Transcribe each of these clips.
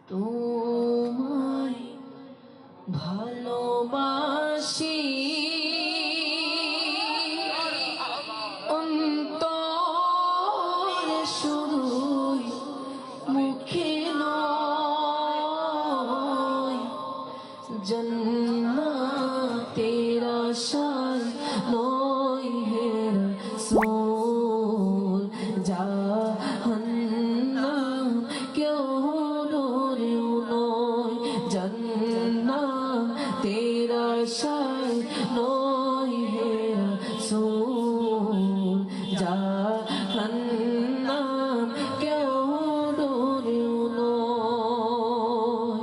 তোমায় ভালোবাসি অন্তরে শুধুই মুখে নয় জান্নাতের আশায় নয় হে রাসূল জাহান্নাম কেউ ডরেও নয় জান্নাতের আশায় নয় হে রাসূল জাহান্নাম কেউ ডরেও নয়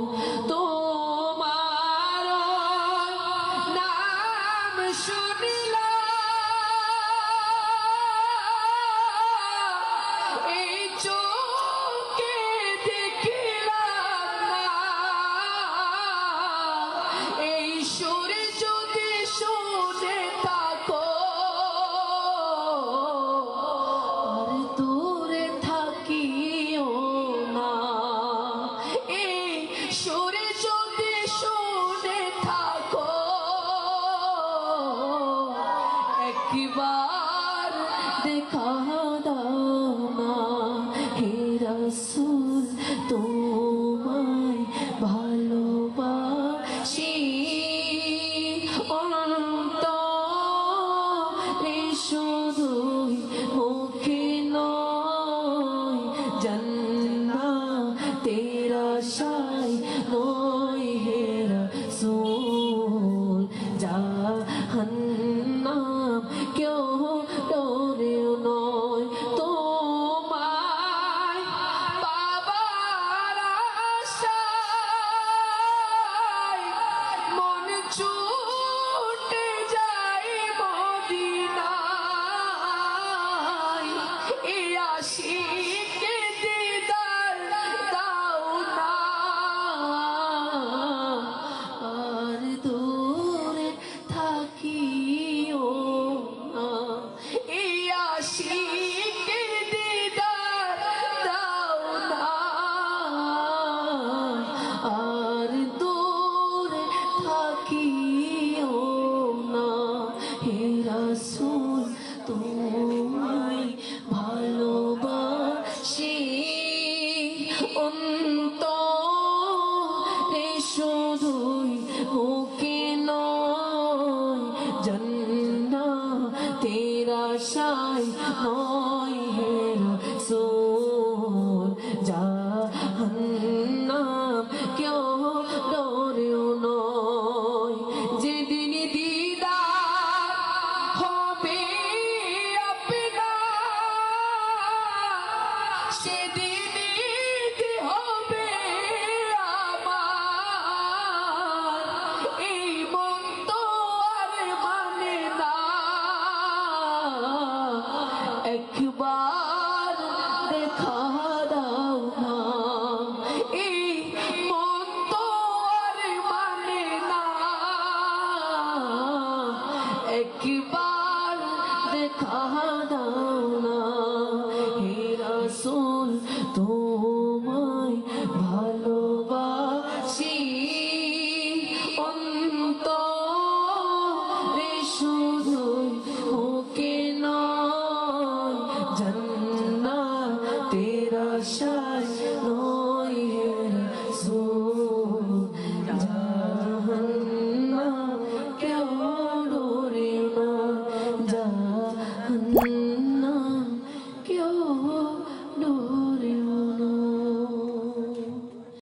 তোমার নাম শুনিলা এই চোখে দেখিলাম না এই সুরে যদি শুনে থাকো আর দূরে থাকিও না এই সুরে যদি শুনে থাকো একবার দেখা দাও না হে রাসূল তোমায় ভালোবাসি অন্তরে শুধুই মুখে নয় জান্নাতের আশায় নয় হে রাসূল জাহান্নাম কেউ ডরেও নয় তোমায় পাবার আশায় মন ছুটে যায় মদিনায় এই আশিকে দিদার দাও না আর দূরে থাকিও না এই আশিকে দিদার দাও না আর দূরে থাকিও না হে রাসূল তোমায় ভালোবাসি অন্তরে শুধুই মুখে নয় জান্নাতের আশায় নয় হে রাসূল জাহান্নাম কেউ ডরেও নয় যেদিন দিদার হবে আপনার সেদিনই হবে আমার এই মন তো আর মানে না একবার দেখা দাও না এই মন তো আর মানে না একবার দেখা দাও না হে রাসূল তোমায় ভালোবাসি অন্তরে শুধুই মুখে নয় জান্নাতের আশায়